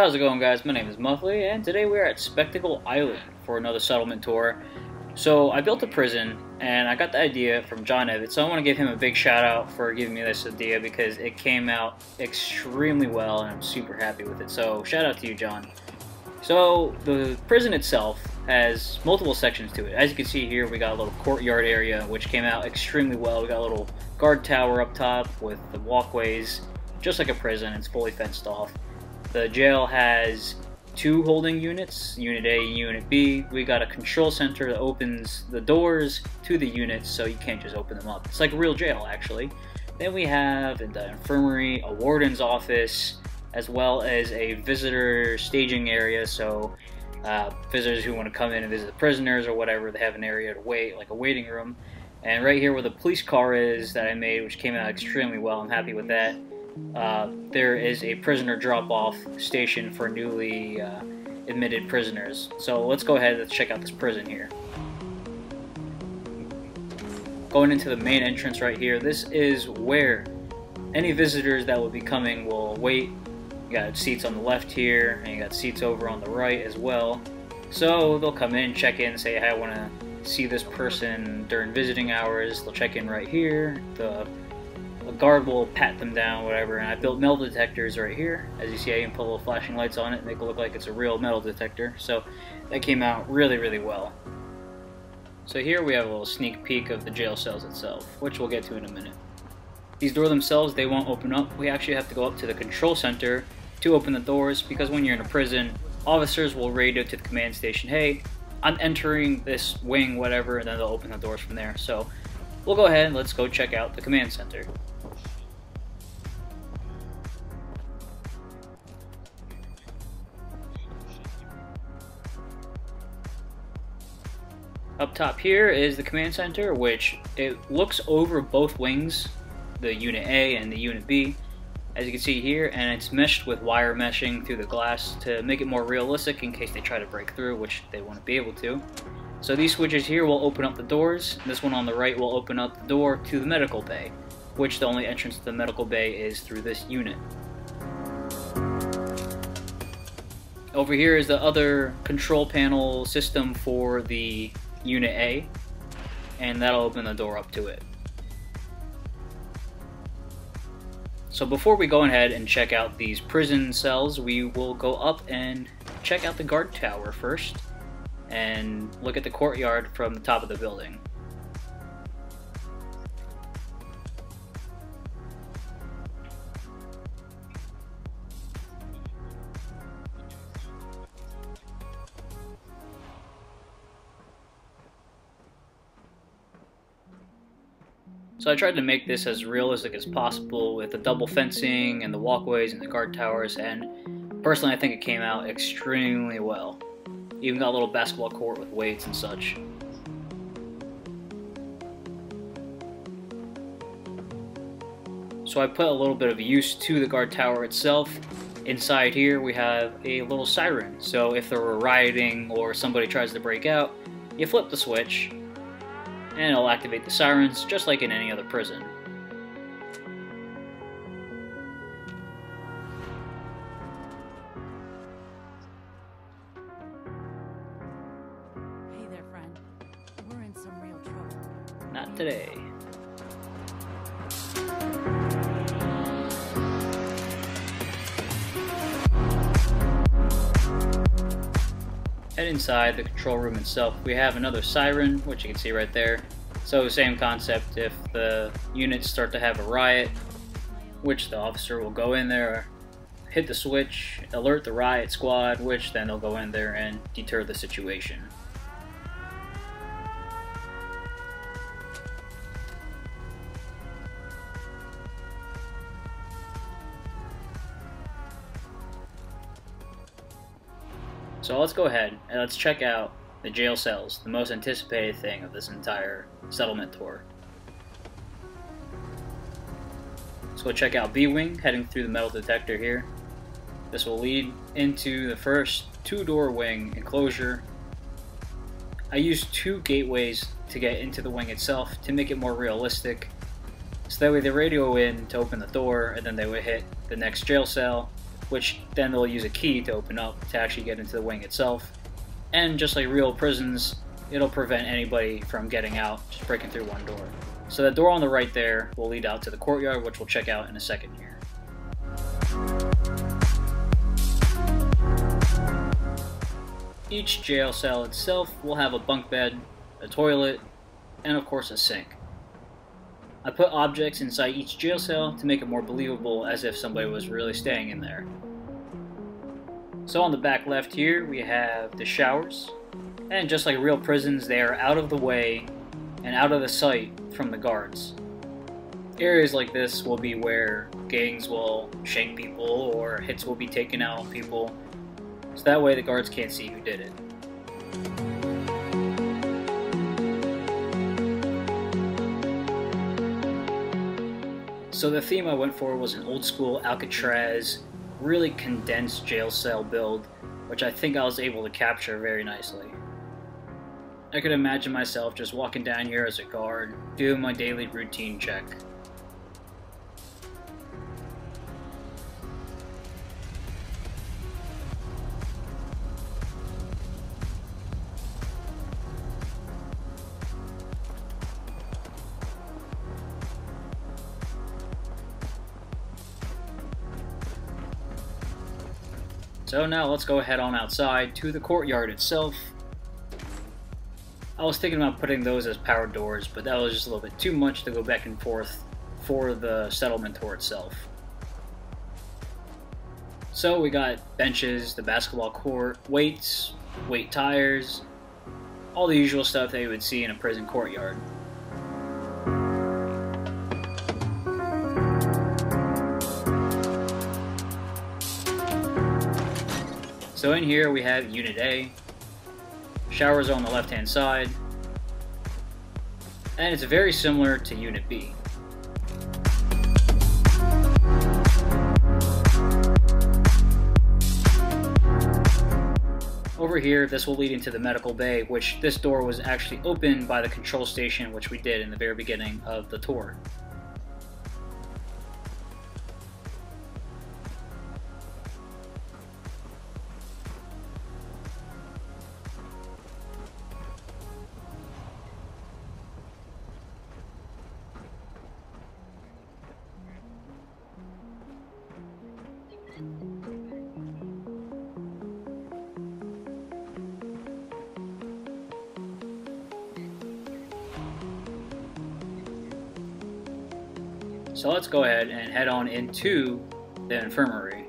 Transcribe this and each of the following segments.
How's it going, guys? My name is Mufflee, and today we're at Spectacle Island for another settlement tour. So I built a prison, and I got the idea from John Evans, so I want to give him a big shout out for giving me this idea because it came out extremely well, and I'm super happy with it. So shout out to you, John. So the prison itself has multiple sections to it. As you can see here, we got a little courtyard area, which came out extremely well. We got a little guard tower up top with the walkways, just like a prison. It's fully fenced off. The jail has two holding units, Unit A and Unit B. We got a control center that opens the doors to the units, so you can't just open them up. It's like a real jail, actually. Then we have the infirmary, a warden's office, as well as a visitor staging area, so visitors who want to come in and visit the prisoners or whatever, they have an area to wait, like a waiting room. And right here where the police car is that I made, which came out extremely well, I'm happy with that. There is a prisoner drop-off station for newly admitted prisoners. So let's go ahead and check out this prison here. Going into the main entrance right here, this is where any visitors that will be coming will wait. You got seats on the left here, and you got seats over on the right as well. So they'll come in, check in, say, hey, I want to see this person during visiting hours. They'll check in right here. A guard will pat them down, whatever, and I built metal detectors right here. As you see, I even put little flashing lights on it, make it look like it's a real metal detector. So that came out really, really well. So here we have a little sneak peek of the jail cells itself, which we'll get to in a minute. These doors themselves, they won't open up. We actually have to go up to the control center to open the doors, because when you're in a prison, officers will radio to the command station, hey, I'm entering this wing, whatever, and then they'll open the doors from there. So we'll go ahead and let's go check out the command center. Up top here is the command center, which it looks over both wings, the Unit A and the Unit B, as you can see here, and it's meshed with wire meshing through the glass to make it more realistic in case they try to break through, which they won't be able to. So these switches here will open up the doors. This one on the right will open up the door to the medical bay, which the only entrance to the medical bay is through this unit. Over here is the other control panel system for the Unit A, and that'll open the door up to it. So before we go ahead and check out these prison cells, we will go up and check out the guard tower first and look at the courtyard from the top of the building. So I tried to make this as realistic as possible with the double fencing and the walkways and the guard towers, and personally I think it came out extremely well. Even got a little basketball court with weights and such. So I put a little bit of use to the guard tower itself. Inside here we have a little siren, so if there were rioting or somebody tries to break out, you flip the switch and it'll activate the sirens just like in any other prison. Hey there, friend. We're in some real trouble. Not today. And inside the control room itself, we have another siren, which you can see right there. So same concept, if the units start to have a riot, which the officer will go in there, hit the switch, alert the riot squad, which then they'll go in there and deter the situation. So let's go ahead and let's check out the jail cells, the most anticipated thing of this entire settlement tour. Let's go check out B-Wing, heading through the metal detector here. This will lead into the first two-door wing enclosure. I used two gateways to get into the wing itself to make it more realistic. So that way they radio in to open the door, and then they would hit the next jail cell, which then they'll use a key to open up to actually get into the wing itself. And just like real prisons, it'll prevent anybody from getting out, just breaking through one door. So the door on the right there will lead out to the courtyard, which we'll check out in a second here. Each jail cell itself will have a bunk bed, a toilet, and of course a sink. I put objects inside each jail cell to make it more believable, as if somebody was really staying in there. So on the back left here we have the showers, and just like real prisons, they are out of the way and out of the sight from the guards. Areas like this will be where gangs will shank people or hits will be taken out on people, so that way the guards can't see who did it. So the theme I went for was an old school Alcatraz, really condensed jail cell build, which I think I was able to capture very nicely. I could imagine myself just walking down here as a guard, doing my daily routine check. So now let's go head on outside to the courtyard itself. I was thinking about putting those as powered doors, but that was just a little bit too much to go back and forth for the settlement tour itself. So we got benches, the basketball court, weights, weight tires, all the usual stuff that you would see in a prison courtyard. So in here we have Unit A. Showers are on the left hand side, and it's very similar to Unit B. Over here, this will lead into the medical bay, which this door was actually opened by the control station, which we did in the very beginning of the tour. So let's go ahead and head on into the infirmary.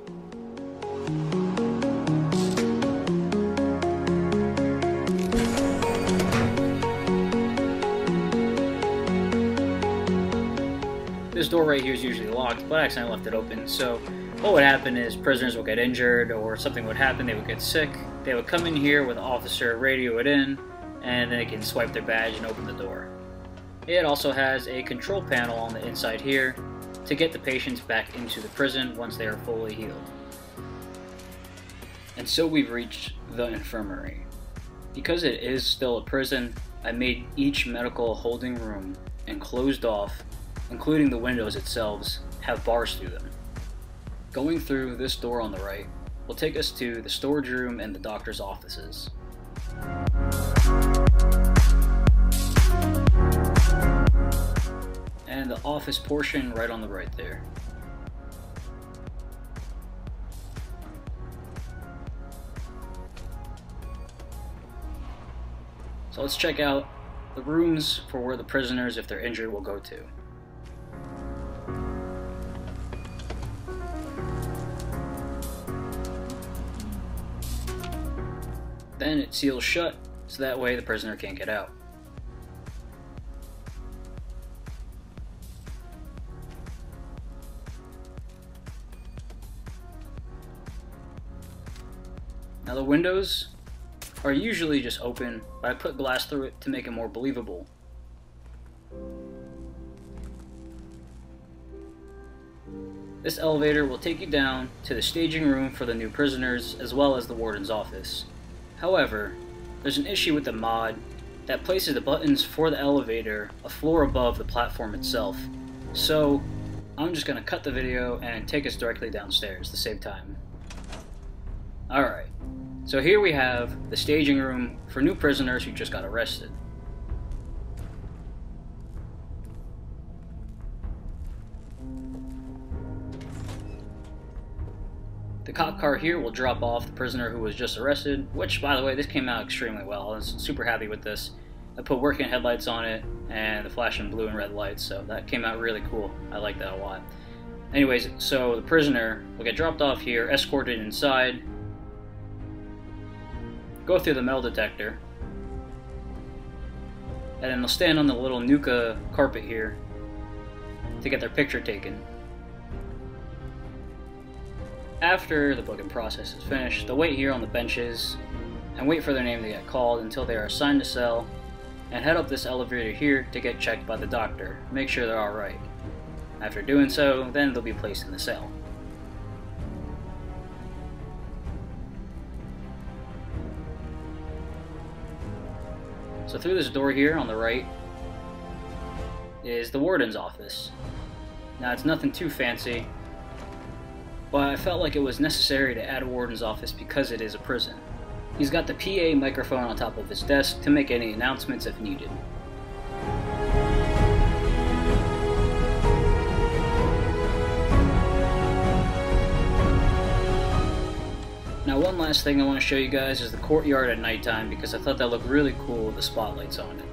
This door right here is usually locked, but I accidentally left it open. So what would happen is prisoners would get injured or something would happen, they would get sick. They would come in here with an officer, radio it in, and then they can swipe their badge and open the door. It also has a control panel on the inside here to get the patients back into the prison once they are fully healed. And so we've reached the infirmary. Because it is still a prison, I made each medical holding room and closed off, including the windows themselves, have bars through them. Going through this door on the right will take us to the storage room and the doctor's offices. And the office portion right on the right there. So let's check out the rooms for where the prisoners, if they're injured, will go to. Then it seals shut, so that way the prisoner can't get out. Now the windows are usually just open, but I put glass through it to make it more believable. This elevator will take you down to the staging room for the new prisoners, as well as the warden's office. However, there's an issue with the mod that places the buttons for the elevator a floor above the platform itself. So I'm just going to cut the video and take us directly downstairs to save time. Alright, so here we have the staging room for new prisoners who just got arrested. The cop car here will drop off the prisoner who was just arrested, which, by the way, this came out extremely well. I was super happy with this. I put working headlights on it and the flashing blue and red lights, so that came out really cool. I like that a lot. Anyways, so the prisoner will get dropped off here, escorted inside, go through the metal detector, and then they'll stand on the little Nuka carpet here to get their picture taken. After the booking process is finished, they'll wait here on the benches and wait for their name to get called until they are assigned a cell, and head up this elevator here to get checked by the doctor, make sure they're alright. After doing so, then they'll be placed in the cell. So through this door here on the right is the warden's office. Now it's nothing too fancy, but I felt like it was necessary to add a warden's office because it is a prison. He's got the PA microphone on top of his desk to make any announcements if needed. Now one last thing I want to show you guys is the courtyard at nighttime because I thought that looked really cool with the spotlights on it.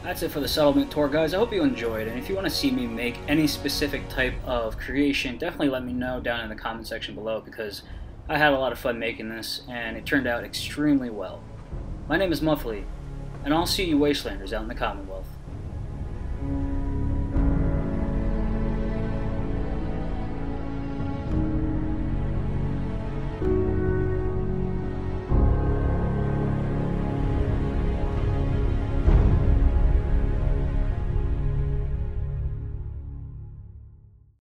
That's it for the settlement tour, guys. I hope you enjoyed, and if you want to see me make any specific type of creation, definitely let me know down in the comment section below because I had a lot of fun making this and it turned out extremely well. My name is Mufflee, and I'll see you Wastelanders out in the Commonwealth.